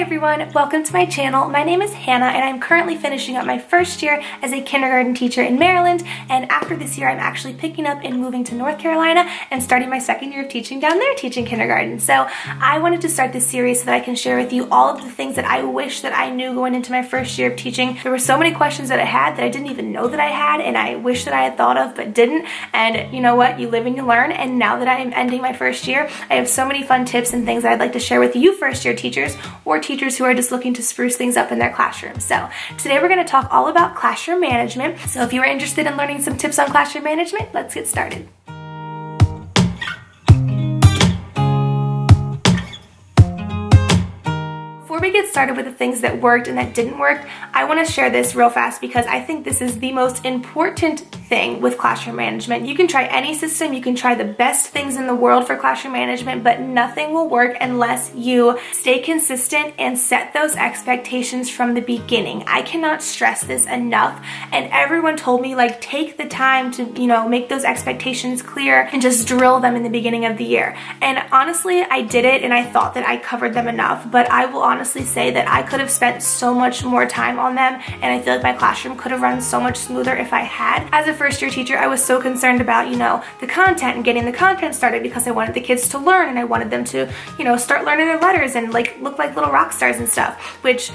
Hi everyone, welcome to my channel. My name is Hannah and I'm currently finishing up my first year as a kindergarten teacher in Maryland, and after this year I'm actually picking up and moving to North Carolina and starting my second year of teaching down there, teaching kindergarten. So I wanted to start this series so that I can share with you all of the things that I wish that I knew going into my first year of teaching. There were so many questions that I had that I didn't even know that I had, and I wish that I had thought of but didn't. And you know what, you live and you learn, and now that I am ending my first year, I have so many fun tips and things that I'd like to share with you first year teachers or teachers who are just looking to spruce things up in their classroom. So today we're going to talk all about classroom management. So if you are interested in learning some tips on classroom management, let's get started. Before we get started with the things that worked and that didn't work, I want to share this real fast because I think this is the most important thing with classroom management. You can try any system, you can try the best things in the world for classroom management, but nothing will work unless you stay consistent and set those expectations from the beginning. I cannot stress this enough, and everyone told me, like, take the time to, make those expectations clear and just drill them in the beginning of the year. And honestly, I did it and I thought that I covered them enough, but I will honestly say that I could have spent so much more time on them, and I feel like my classroom could have run so much smoother if I had. As a first year teacher, I was so concerned about, the content and getting the content started because I wanted the kids to learn and I wanted them to, start learning their letters and look like little rock stars and stuff, which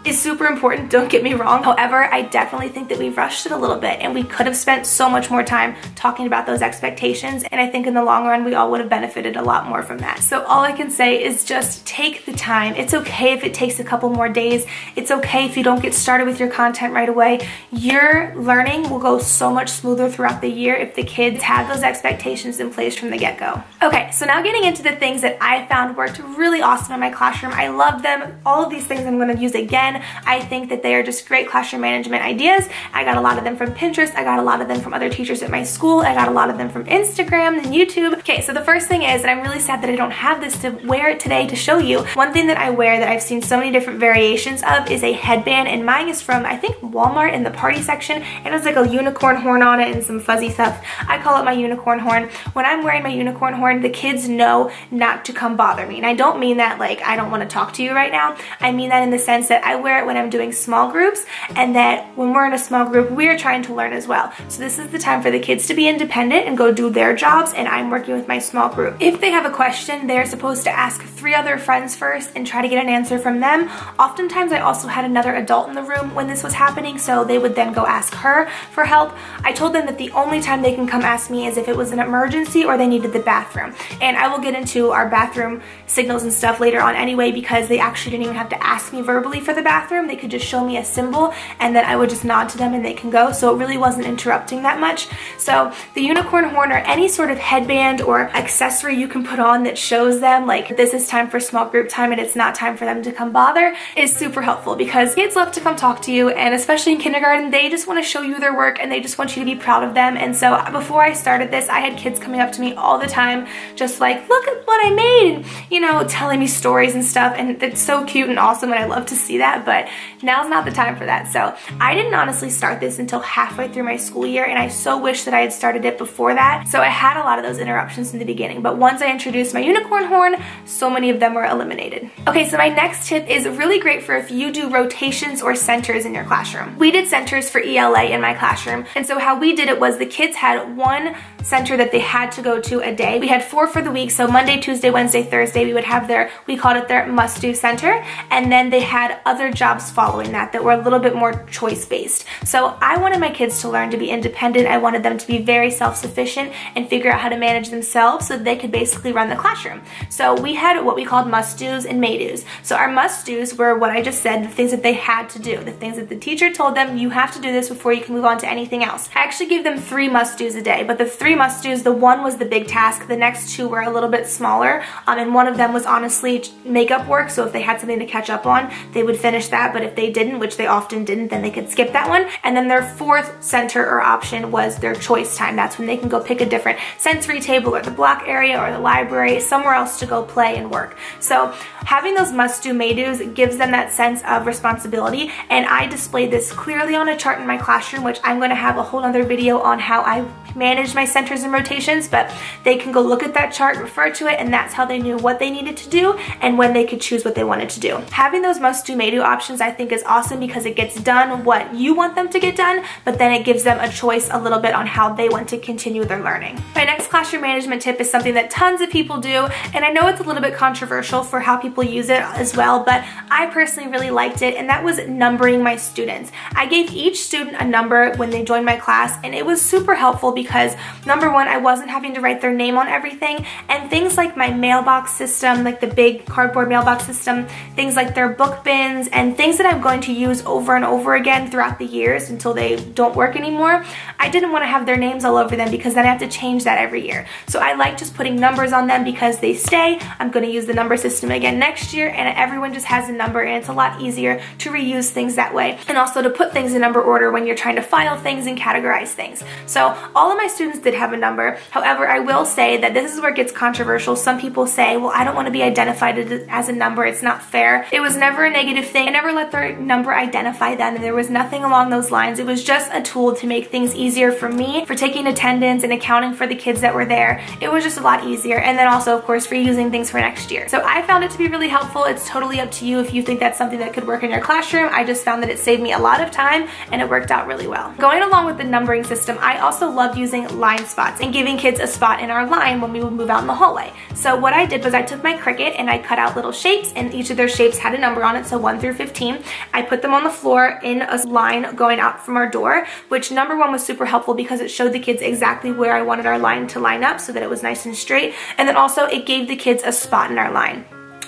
is super important, don't get me wrong. However, I definitely think that we rushed it a little bit and we could have spent so much more time talking about those expectations, and I think in the long run we all would have benefited a lot more from that. So all I can say is just take the time. It's okay if it takes a couple more days. It's okay if you don't get started with your content right away. Your learning will go so much smoother throughout the year if the kids have those expectations in place from the get-go. Okay, so now getting into the things that I found worked really awesome in my classroom. I love them. All of these things I'm going to use again. I think that they are just great classroom management ideas. I got a lot of them from Pinterest. I got a lot of them from other teachers at my school. I got a lot of them from Instagram and YouTube. Okay, so the first thing is that I'm really sad that I don't have this to wear it today to show you. One thing that I wear that I've seen so many different variations of is a headband, and mine is from, I think, Walmart in the party section, and it has like a unicorn horn on it and some fuzzy stuff. I call it my unicorn horn. When I'm wearing my unicorn horn, the kids know not to come bother me, and I don't mean that like I don't want to talk to you right now. I mean that in the sense that I wear it when I'm doing small groups, and that when we're in a small group, we're trying to learn as well. So this is the time for the kids to be independent and go do their jobs, and I'm working with my small group. If they have a question, they're supposed to ask 3 other friends first and try to get an answer from them. Oftentimes I also had another adult in the room when this was happening, so they would then go ask her for help. I told them that the only time they can come ask me is if it was an emergency or they needed the bathroom. And I will get into our bathroom signals and stuff later on anyway, because they actually didn't even have to ask me verbally for the bathroom. They could just show me a symbol and then I would just nod to them and they can go. So it really wasn't interrupting that much. So the unicorn horn or any sort of headband or accessory you can put on that shows them like this is time for small group time and it's not time for them to come bother is super helpful, because kids love to come talk to you, and especially in kindergarten, they just want to show you their work and they just want you to be proud of them. And so before I started this, I had kids coming up to me all the time just like, look at what I made, and telling me stories and stuff, and it's so cute and awesome and I love to see that, but now's not the time for that. So I didn't honestly start this until halfway through my school year, and I so wish that I had started it before that. So I had a lot of those interruptions in the beginning, but once I introduced my unicorn horn, so many of them were eliminated. Okay, so my next tip is really great for if you do rotations or centers in your classroom. We did centers for ELA in my classroom, and so how we did it was the kids had one center that they had to go to a day. We had 4 for the week, so Monday, Tuesday, Wednesday, Thursday, we would have we called it their must-do center, and then they had other jobs following that were a little bit more choice-based. So I wanted my kids to learn to be independent. I wanted them to be very self-sufficient and figure out how to manage themselves so that they could basically run the classroom. So we had what we called must-dos and may-dos. So our must-dos were what I just said, the things that they had to do, the things that the teacher told them, you have to do this before you can move on to anything else. I actually gave them 3 must-dos a day, but the 3 must-dos, the one was the big task, the next 2 were a little bit smaller, and one of them was honestly makeup work, so if they had something to catch up on, they would finish finish that, but if they didn't, which they often didn't, then they could skip that one. And then their fourth center or option was their choice time. That's when they can go pick a different sensory table or the block area or the library, somewhere else to go play and work. So having those must-do, may-dos gives them that sense of responsibility, and I display this clearly on a chart in my classroom, which I'm going to have a whole other video on how I manage my centers and rotations, but they can go look at that chart, refer to it, and that's how they knew what they needed to do and when they could choose what they wanted to do. Having those must-do, may-do options I think is awesome because it gets done what you want them to get done, but then it gives them a choice a little bit on how they want to continue their learning. My next classroom management tip is something that tons of people do, and I know it's a little bit controversial for how people use it as well, but I personally really liked it, and that was numbering my students. I gave each student a number when they joined my class, and it was super helpful because number one, I wasn't having to write their name on everything, and things like my mailbox system, like the big cardboard mailbox system, things like their book bins, and things that I'm going to use over and over again throughout the years until they don't work anymore, I didn't want to have their names all over them because then I have to change that every year. So I like just putting numbers on them because they stay. I'm going to use the number system again next year, and everyone just has a number, and it's a lot easier to reuse things that way, and also to put things in number order when you're trying to file things and categorize things. So all of my students did have a number. However, I will say that this is where it gets controversial. Some people say, well, I don't want to be identified as a number. It's not fair. It was never a negative thing. I never let their number identify them, and there was nothing along those lines. It was just a tool to make things easier for me, for taking attendance and accounting for the kids that were there. It was just a lot easier, and then also, of course, for using things for next year. So I found it to be really helpful. It's totally up to you if you think that's something that could work in your classroom. I just found that it saved me a lot of time, and it worked out really well. Going along with the numbering system, I also loved using line spots and giving kids a spot in our line when we would move out in the hallway. So what I did was I took my Cricut and I cut out little shapes, and each of their shapes had a number on it, so 1 through 15. I put them on the floor in a line going out from our door, which number 1 was super helpful because it showed the kids exactly where I wanted our line to line up so that it was nice and straight, and then also it gave the kids a spot in our line.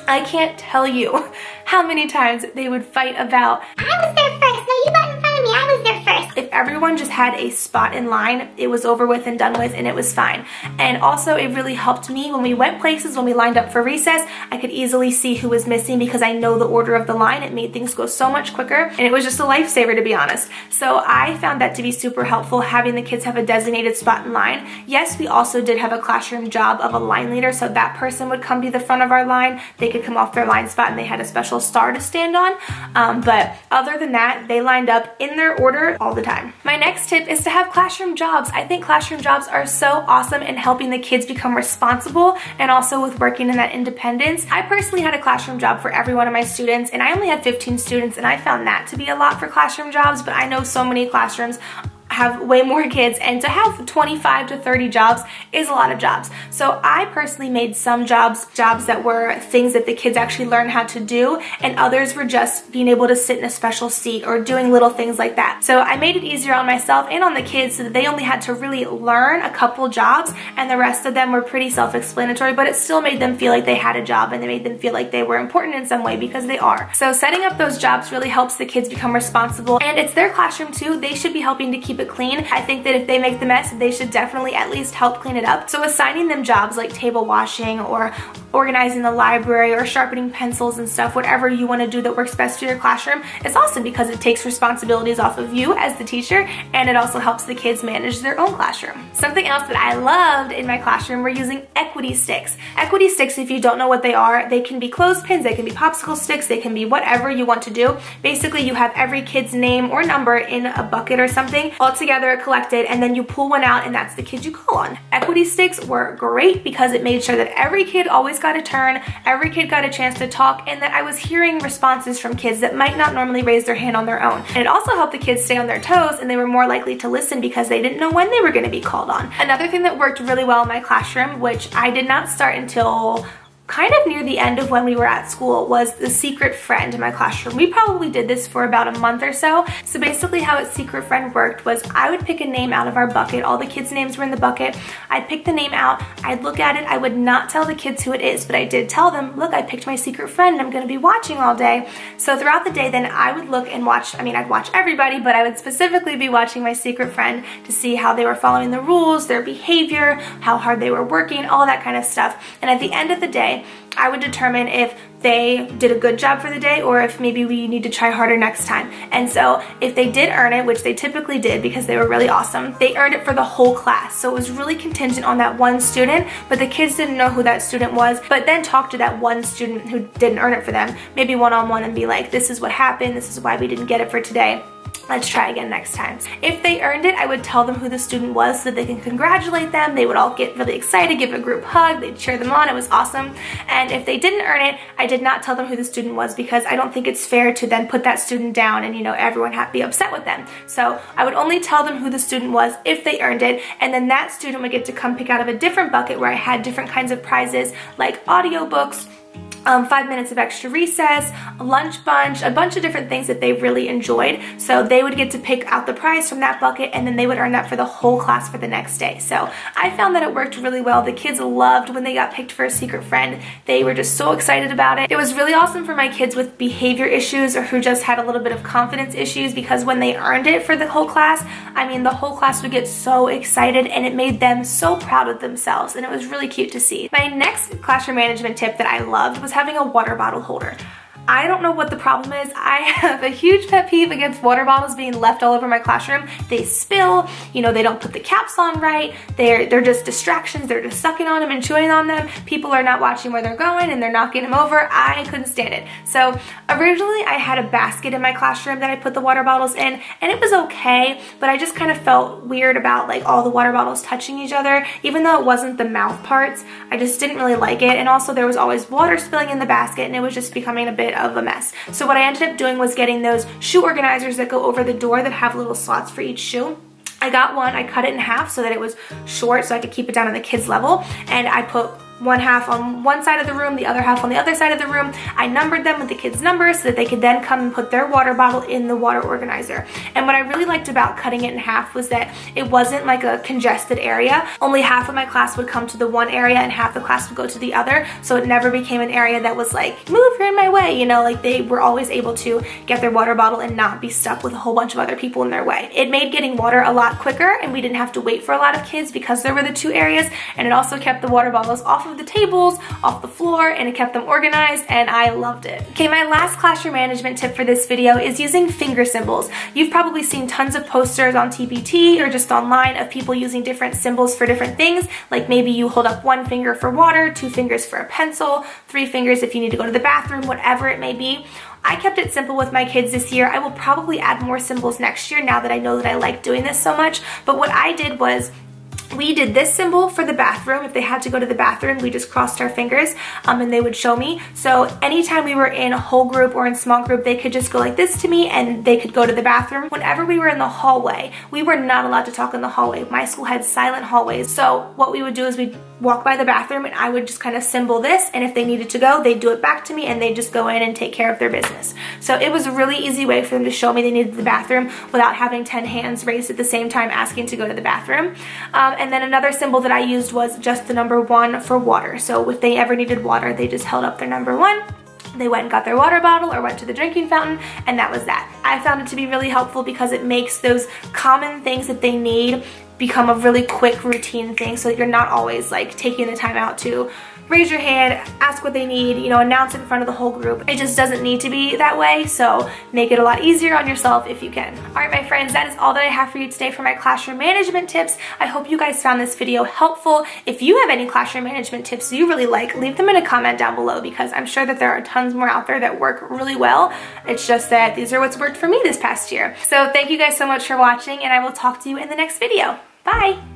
I can't tell you how many times they would fight about, I was there first, no, you got in front of me, I was there first. If everyone just had a spot in line, it was over with and done with, and it was fine. And also it really helped me when we went places, when we lined up for recess, I could easily see who was missing because I know the order of the line. It made things go so much quicker, and it was just a lifesaver, to be honest. So I found that to be super helpful, having the kids have a designated spot in line. Yes, we also did have a classroom job of a line leader, so that person would come to the front of our line. They could come off their line spot and they had a special star to stand on, but other than that, they lined up in their order all the time. My next tip is to have classroom jobs. I think classroom jobs are so awesome in helping the kids become responsible and also with working in that independence. I personally had a classroom job for every one of my students, and I only had 15 students, and I found that to be a lot for classroom jobs, but I know so many classrooms have way more kids, and to have 25 to 30 jobs is a lot of jobs. So I personally made some jobs that were things that the kids actually learned how to do, and others were just being able to sit in a special seat or doing little things like that. So I made it easier on myself and on the kids so that they only had to really learn a couple jobs, and the rest of them were pretty self-explanatory, but it still made them feel like they had a job, and they made them feel like they were important in some way because they are. So setting up those jobs really helps the kids become responsible, and it's their classroom too. They should be helping to keep it clean. I think that if they make the mess, they should definitely at least help clean it up. So assigning them jobs like table washing or organizing the library or sharpening pencils and stuff, whatever you want to do that works best for your classroom, is awesome because it takes responsibilities off of you as the teacher, and it also helps the kids manage their own classroom. Something else that I loved in my classroom were using equity sticks. Equity sticks, if you don't know what they are, they can be clothespins, they can be popsicle sticks, they can be whatever you want to do. Basically, you have every kid's name or number in a bucket or something all together collected, and then you pull one out, and that's the kid you call on. Equity sticks were great because it made sure that every kid always got a turn, every kid got a chance to talk, and that I was hearing responses from kids that might not normally raise their hand on their own. And it also helped the kids stay on their toes, and they were more likely to listen because they didn't know when they were going to be called on. Another thing that worked really well in my classroom, which I did not start until kind of near the end of when we were at school, was the secret friend in my classroom. We probably did this for about a month or so. So basically how a secret friend worked was I would pick a name out of our bucket. All the kids' names were in the bucket. I'd pick the name out, I'd look at it. I would not tell the kids who it is, but I did tell them, look, I picked my secret friend, I'm gonna be watching all day. So throughout the day, then I would look and watch, I'd watch everybody, but I would specifically be watching my secret friend to see how they were following the rules, their behavior, how hard they were working, all that kind of stuff. And at the end of the day, I would determine if they did a good job for the day or if maybe we need to try harder next time. And so if they did earn it, which they typically did because they were really awesome, they earned it for the whole class. So it was really contingent on that one student, but the kids didn't know who that student was, but then talk to that one student who didn't earn it for them, maybe one-on-one, and be like, this is what happened, this is why we didn't get it for today. Let's try again next time. If they earned it, I would tell them who the student was so that they can congratulate them. They would all get really excited, give a group hug, they'd cheer them on. It was awesome. And if they didn't earn it, I did not tell them who the student was because I don't think it's fair to then put that student down and, you know, everyone have to be upset with them. So I would only tell them who the student was if they earned it, and then that student would get to come pick out of a different bucket where I had different kinds of prizes like audiobooks, 5 minutes of extra recess, a lunch bunch, a bunch of different things that they really enjoyed. So they would get to pick out the prize from that bucket, and then they would earn that for the whole class for the next day. So I found that it worked really well. The kids loved when they got picked for a secret friend. They were just so excited about it. It was really awesome for my kids with behavior issues or who just had a little bit of confidence issues, because when they earned it for the whole class, I mean, the whole class would get so excited and it made them so proud of themselves, and it was really cute to see. My next classroom management tip that I loved was having a water bottle holder. I don't know what the problem is. I have a huge pet peeve against water bottles being left all over my classroom. They spill, you know, they don't put the caps on right. They're just distractions. They're just sucking on them and chewing on them. People are not watching where they're going and they're knocking them over. I couldn't stand it. So originally I had a basket in my classroom that I put the water bottles in, and it was okay, but I just kind of felt weird about like all the water bottles touching each other, even though it wasn't the mouth parts. I just didn't really like it, and also there was always water spilling in the basket and it was just becoming a bit of a mess. So what I ended up doing was getting those shoe organizers that go over the door that have little slots for each shoe. I got one, I cut it in half so that it was short so I could keep it down on the kids' level, and I put one half on one side of the room, the other half on the other side of the room. I numbered them with the kids' numbers so that they could then come and put their water bottle in the water organizer. And what I really liked about cutting it in half was that it wasn't like a congested area. Only half of my class would come to the one area and half the class would go to the other, so it never became an area that was like, move, you're in my way, you know, like they were always able to get their water bottle and not be stuck with a whole bunch of other people in their way. It made getting water a lot quicker, and we didn't have to wait for a lot of kids because there were the two areas, and it also kept the water bottles off of the tables, off the floor, and it kept them organized, and I loved it. Okay, my last classroom management tip for this video is using finger symbols. You've probably seen tons of posters on TPT or just online of people using different symbols for different things, like maybe you hold up one finger for water, 2 fingers for a pencil, 3 fingers if you need to go to the bathroom, whatever it may be. I kept it simple with my kids this year. I will probably add more symbols next year now that I know that I like doing this so much, but what I did was we did this symbol for the bathroom. If they had to go to the bathroom, we just crossed our fingers and they would show me. So anytime we were in a whole group or in small group, they could just go like this to me and they could go to the bathroom. Whenever we were in the hallway, we were not allowed to talk in the hallway. My school had silent hallways. So what we would do is we'd walk by the bathroom and I would just kind of symbol this, and if they needed to go, they'd do it back to me and they'd just go in and take care of their business. So it was a really easy way for them to show me they needed the bathroom without having 10 hands raised at the same time asking to go to the bathroom. And then another symbol that I used was just the number 1 for water. So if they ever needed water, they just held up their number 1. They went and got their water bottle or went to the drinking fountain, and that was that. I found it to be really helpful because it makes those common things that they need become a really quick routine thing, so that you're not always like taking the time out to raise your hand, ask what they need, you know, announce it in front of the whole group. It just doesn't need to be that way, so make it a lot easier on yourself if you can. Alright my friends, that is all that I have for you today for my classroom management tips. I hope you guys found this video helpful. If you have any classroom management tips you really like, leave them in a comment down below, because I'm sure that there are tons more out there that work really well. It's just that these are what's worked for me this past year. So thank you guys so much for watching, and I will talk to you in the next video. Bye!